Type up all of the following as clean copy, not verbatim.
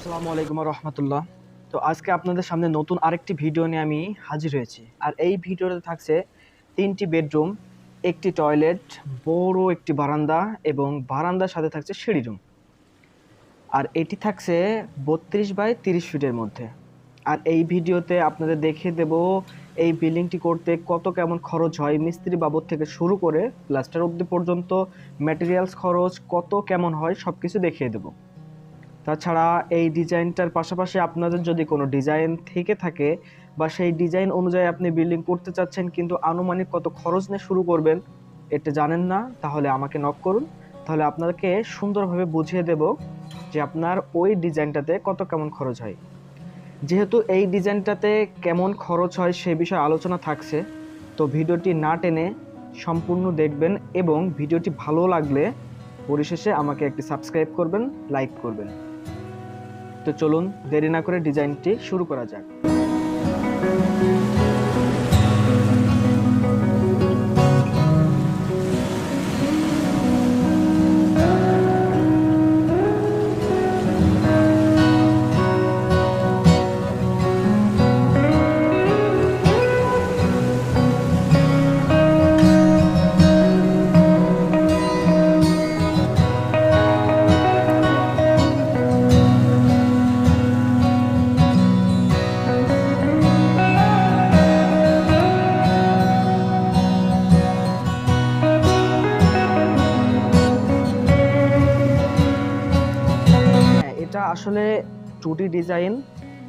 আসসালামু আলাইকুম রহমতুল্লাহ। তো আজকে আপনাদের সামনে নতুন আরেকটি ভিডিও নিয়ে আমি হাজির হয়েছি। আর এই ভিডিওতে থাকছে 3টি বেডরুম, একটি টয়লেট, বড় একটি বারান্দা এবং বারান্দার সাথে থাকছে সিঁড়ি রুম। আর এটি থাকছে 32 বাই 30 ফিটের মধ্যে। আর এই ভিডিওতে আপনাদের দেখিয়ে দেব এই বিল্ডিংটি করতে কত কেমন খরচ হয়, মিস্ত্রি বাবদ থেকে শুরু করে প্লাস্টার অবধি পর্যন্ত ম্যাটেরিয়ালস খরচ কত কেমন হয় সবকিছু দেখিয়ে দেব। তাছাড়া এই ডিজাইনটার পাশাপাশি আপনাদের যদি কোনো ডিজাইন থেকে থাকে বা সেই ডিজাইন অনুযায়ী আপনি বিল্ডিং করতে চাচ্ছেন কিন্তু আনুমানিক কত খরচ নিয়ে শুরু করবেন এটা জানেন না, তাহলে আমাকে নক করুন। তাহলে আপনাকে সুন্দরভাবে বুঝিয়ে দেব যে আপনার ওই ডিজাইনটাতে কত কেমন খরচ হয়। যেহেতু এই ডিজাইনটাতে কেমন খরচ হয় সে বিষয়ে আলোচনা থাকছে, তো ভিডিওটি না টেনে সম্পূর্ণ দেখবেন এবং ভিডিওটি ভালো লাগলে পরিশেষে আমাকে একটি সাবস্ক্রাইব করবেন, লাইক করবেন। তো চলুন দেরি না করে ডিজাইনটি শুরু করা যাক। এটা আসলে 2D ডিজাইন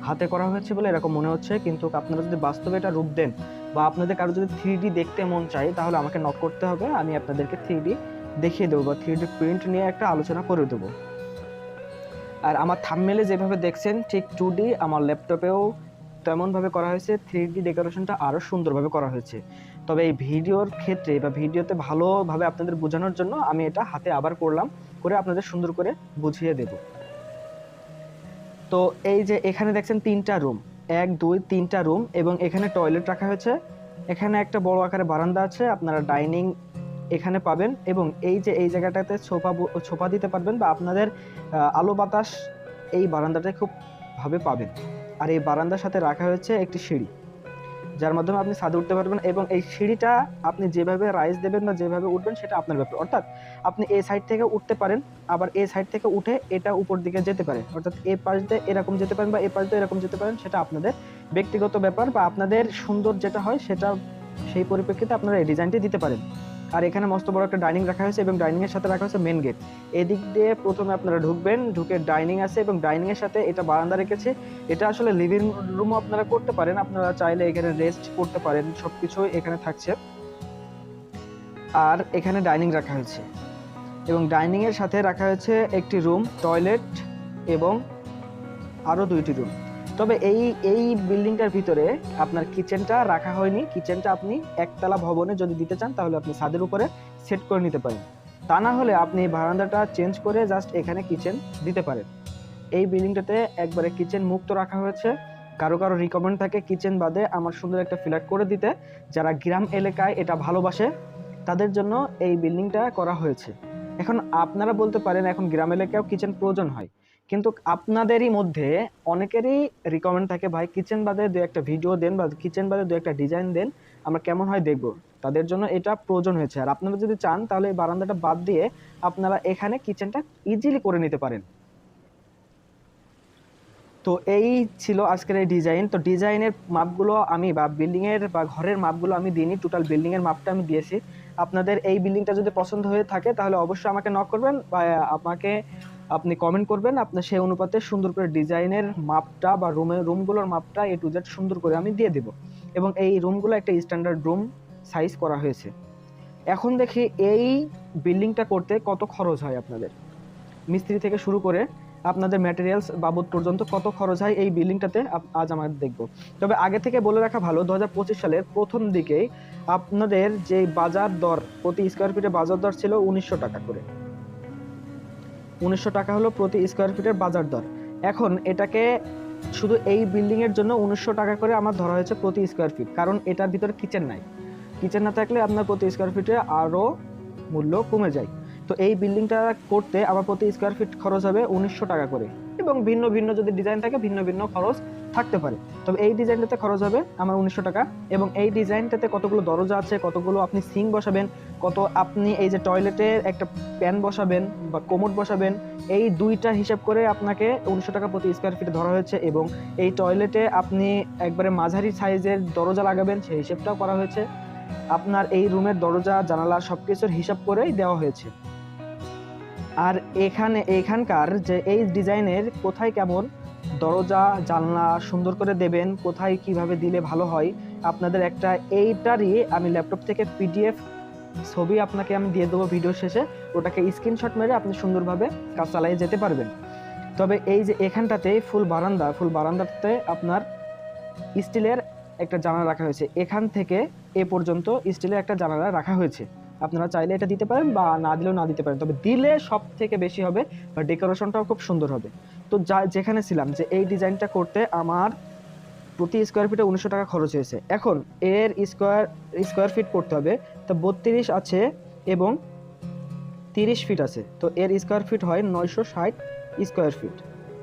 হাতে করা হয়েছে বলে এরকম মনে হচ্ছে, কিন্তু আপনারা যদি বাস্তবে এটা রূপ দেন বা আপনাদের কারো যদি 3D দেখতে মন চায় তাহলে আমাকে নক করতে হবে, আমি আপনাদেরকে 3D দেখিয়ে দেবো বা 3D প্রিন্ট নিয়ে একটা আলোচনা করে দেবো। আর আমার থাম্বনেলে যেভাবে দেখছেন ঠিক 2D আমার ল্যাপটপেও তেমনভাবে করা হয়েছে, 3D ডেকোরেশনটা আরও সুন্দরভাবে করা হয়েছে। তবে এই ভিডিওর ক্ষেত্রে বা ভিডিওতে ভালোভাবে আপনাদের বোঝানোর জন্য আমি এটা হাতে আবার করলাম, করে আপনাদের সুন্দর করে বুঝিয়ে দেব। তো এই যে এখানে দেখছেন 3টা রুম, 1 2 3টা রুম এবং এখানে টয়লেট রাখা হয়েছে। এখানে একটা বড় আকারে বারান্দা আছে, আপনারা ডাইনিং এখানে পাবেন এবং এই যে এই জায়গাটাতে সোফা দিতে পারবেন বা আপনাদের আলো বাতাস এই বারান্দাটায় খুব ভাবে পাবেন। আর এই বারান্দার সাথে রাখা হয়েছে একটি সিঁড়ি, যার মাধ্যমে আপনি ছাদে উঠতে পারবেন এবং এই সিঁড়িটা আপনি যেভাবে রাইজ দেবেন বা যেভাবে উঠবেন সেটা আপনার ব্যাপার। অর্থাৎ আপনি এই সাইড থেকে উঠতে পারেন, আবার এই সাইড থেকে উঠে এটা উপর দিকে যেতে পারে, অর্থাৎ এ পাশ দিয়ে এরকম যেতে পারেন বা এ পাশ দিয়ে এরকম যেতে পারেন, সেটা আপনাদের ব্যক্তিগত ব্যাপার বা আপনাদের সুন্দর যেটা হয় সেটা সেই পরিপ্রেক্ষিতে আপনারা এই ডিজাইনটি দিতে পারেন। আর এখানে মস্ত বড় একটা ডাইনিং রাখা হয়েছে এবং ডাইনিং এর সাথে রাখা হয়েছে মেন গেট। এদিক দিয়ে প্রথমে আপনারা ঢুকবেন, ঢুকে ডাইনিং আছে এবং ডাইনিং এর সাথে এটা বারান্দা রেখেছে। এটা আসলে লিভিং রুমও আপনারা করতে পারেন, আপনারা চাইলে এখানে রেস্ট করতে পারেন, সবকিছু এখানে থাকছে। আর এখানে ডাইনিং রাখা হয়েছে এবং ডাইনিং এর সাথে রাখা হয়েছে একটি রুম, টয়লেট এবং আরো 2টি রুম। তবে এই বিল্ডিংটার ভিতরে আপনার কিচেনটা রাখা হয়নি। কিচেনটা আপনি একতলা ভবনে যদি দিতে চান তাহলে আপনি ছাদের উপরে সেট করে নিতে পারেন, তা না হলে আপনি বারান্দাটা চেঞ্জ করে জাস্ট এখানে কিচেন দিতে পারেন। এই বিল্ডিংটাতে একবারে কিচেন মুক্ত রাখা হয়েছে। কারো কারো রিকমেন্ড থাকে কিচেন বাদে আমার সুন্দর একটা ফ্ল্যাট করে দিতে, যারা গ্রাম এলাকায় এটা ভালোবাসে তাদের জন্য এই বিল্ডিংটা করা হয়েছে। এখন আপনারা বলতে পারেন এখন গ্রাম এলাকায়ও কিচেন প্রয়োজন হয়, কিন্তু আপনাদেরই মধ্যে অনেকেরই রিকমেন্ড থাকে ভাই কিচেন বাদে দু একটা ভিডিও দেন বা কিচেন বাদে দু একটা ডিজাইন দেন, আমরা কেমন হয় দেখবো। তাদের জন্য এটা প্রয়োজন হয়েছে। আর আপনারা যদি চান তাহলে এই বারান্দাটা বাদ দিয়ে আপনারা এখানে কিচেনটা ইজিলি করে নিতে পারেন। তো এই ছিল আজকের এই ডিজাইন। তো ডিজাইনের মাপগুলো আমি বা বিল্ডিংয়ের বা ঘরের মাপগুলো আমি দিইনি, টোটাল বিল্ডিংয়ের মাপটা আমি দিয়েছি। আপনাদের এই বিল্ডিংটা যদি পছন্দ হয়ে থাকে তাহলে অবশ্যই আমাকে নক করবেন বা আমাকে আপনি কমেন্ট করবেন, আপনার সেই অনুপাতে সুন্দর করে ডিজাইনের মাপটা বা রুমগুলোর মাপটা A to Z সুন্দর করে আমি দিয়ে দেব। এবং এই রুমগুলো একটা স্ট্যান্ডার্ড রুম সাইজ করা হয়েছে। এখন দেখি এই বিল্ডিংটা করতে কত খরচ হয় আপনাদের, মিস্ত্রি থেকে শুরু করে আপনাদের ম্যাটেরিয়ালস বাবদ পর্যন্ত কত খরচ হয় এই বিল্ডিংটাতে আজ আমরা দেখব। তবে আগে থেকে বলে রাখা ভালো, 2025 সালের প্রথম দিকেই আপনাদের যে বাজার দর, প্রতি স্কোয়ার ফিটে বাজার দর ছিল 1900 টাকা করে। 1900 টাকা হলো প্রতি স্কোয়ার ফিটের বাজার দর। এখন এটাকে শুধু এই বিল্ডিং এর জন্য 1900 টাকা করে আমার ধরা হয়েছে প্রতি স্কোয়ার ফিট, কারণ এটার ভিতরে কিচেন নাই। কিচেন না থাকলে আপনার প্রতি স্কোয়ার ফিটে আরও মূল্য কমে যায়। তো এই বিল্ডিংটা করতে আমার প্রতি স্কোয়ার ফিট খরচ হবে 1900 টাকা করে, এবং ভিন্ন ভিন্ন যদি ডিজাইন থাকে ভিন্ন ভিন্ন খরচ থাকতে পারে। তবে এই ডিজাইনটাতে খরচ হবে আমার 1900 টাকা, এবং এই ডিজাইনটাতে কতগুলো দরজা আছে, কতগুলো আপনি সিঙ্ক বসাবেন, কত আপনি এই যে টয়লেটের একটা প্যান বসাবেন বা কোমোড বসাবেন, এই দুইটা হিসাব করে আপনাকে 1900 টাকা প্রতি স্কোয়ার ফিট ধরা হয়েছে। এবং এই টয়লেটে আপনি একবারে মাঝারি সাইজের দরজা লাগাবেন সেই হিসেবটাও করা হয়েছে। আপনার এই রুমের দরজা জানালা সবকিছুর হিসাব করেই দেওয়া হয়েছে। আর এখানকার যে এই ডিজাইনের কোথায় কেমন দরজা জানলা সুন্দর করে দেবেন, কোথায় কিভাবে দিলে ভালো হয়, আপনাদের একটা এইটারই আমি ল্যাপটপ থেকে পিডিএফ ছবি আপনাকে আমি দিয়ে দেবো ভিডিও শেষে, ওটাকে স্ক্রিনশট মেরে আপনি সুন্দরভাবে কাজ চালিয়ে যেতে পারবেন। তবে এই যে এখানটাতে ফুল বারান্দাতে আপনার স্টিলের একটা জানালা রাখা হয়েছে, এখান থেকে এ পর্যন্ত স্টিলের একটা জানালা রাখা হয়েছে। আপনারা চাইলে এটা দিতে পারেন বা না দিলেও না দিতে পারেন, তবে দিলে সব থেকে বেশি হবে বা ডেকোরেশনটাও খুব সুন্দর হবে। তো যেখানে ছিলাম যে এই ডিজাইনটা করতে আমার প্রতি স্কোয়ার ফিটে 1900 টাকা খরচ হয়েছে। এখন এর স্কোয়ার ফিট করতে হবে, তো 32 আছে এবং 30 ফিট আছে, তো এর স্কোয়ার ফিট হয় 960 স্কোয়ার ফিট।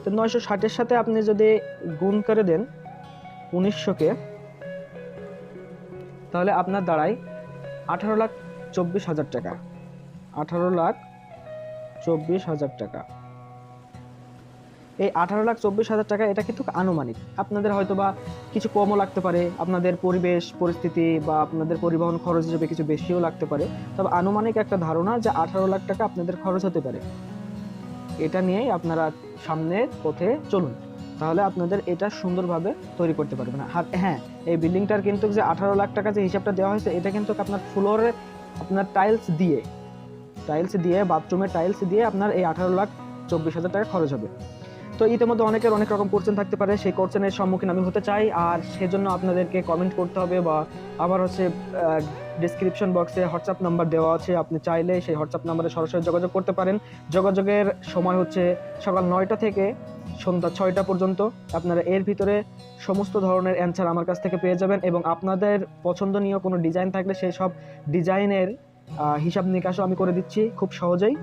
তো 960-এর সাথে আপনি যদি গুণ করে দেন 1900-কে, তাহলে আপনার দাঁড়ায় 18,24,000 টাকা। 18,24,000 টাকা। এই 18,24,000 টাকা এটা কিন্তু আনুমানিক, আপনাদের হয়তো বা কিছু কমও লাগতে পারে, আপনাদের পরিবেশ পরিস্থিতি বা আপনাদের পরিবহন খরচ হিসেবে কিছু বেশিও লাগতে পারে, তবে আনুমানিক একটা ধারণা যে 18 লাখ টাকা আপনাদের খরচ হতে পারে। এটা নিয়েই আপনারা সামনের পথে চলুন, তাহলে আপনাদের এটা সুন্দরভাবে তৈরি করতে পারবেন। আর হ্যাঁ, এই বিল্ডিংটার কিন্তু যে 18 লাখ টাকা যে হিসাবটা দেওয়া হয়েছে, এটা কিন্তু আপনার ফ্লোরে আপনার টাইলস দিয়ে বাথরুমের টাইলস দিয়ে আপনার এই 18,24,000 টাকা খরচ হবে। তো ইতিমধ্যে অনেকের অনেক রকম কোশ্চেন থাকতে পারে, সেই কোশ্চেনের সম্মুখীন আমি হতে চাই, আর সেজন্য আপনাদেরকে কমেন্ট করতে হবে, বা আবার ডিসক্রিপশন বক্সে হোয়াটসঅ্যাপ নাম্বার দেওয়া আছে, আপনি চাইলে সেই হোয়াটসঅ্যাপ নাম্বারে সরাসরি যোগাযোগ করতে পারেন। যোগাযোগের সময় হচ্ছে সকাল 9টা থেকে সন্ধ্যা 6টা পর্যন্ত। আপনারা এর ভিতরে সমস্ত ধরনের অ্যান্সার আমার কাছ থেকে পেয়ে যাবেন, এবং আপনাদের পছন্দনীয় কোনো ডিজাইন থাকলে সেই সব ডিজাইনের হিসাব নিকাশও আমি করে দিচ্ছি খুব সহজেই।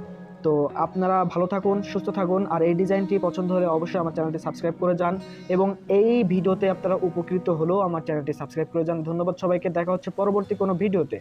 তো আপনারা ভালো থাকুন, সুস্থ থাকুন, আর এই ডিজাইনটি পছন্দ হলে অবশ্যই আমার চ্যানেলটি সাবস্ক্রাইব করে যান, এবং এই ভিডিওতে আপনারা উপকৃত হলেও আমার চ্যানেলটি সাবস্ক্রাইব করে যান। ধন্যবাদ সবাইকে, দেখা হচ্ছে পরবর্তী কোনো ভিডিওতে।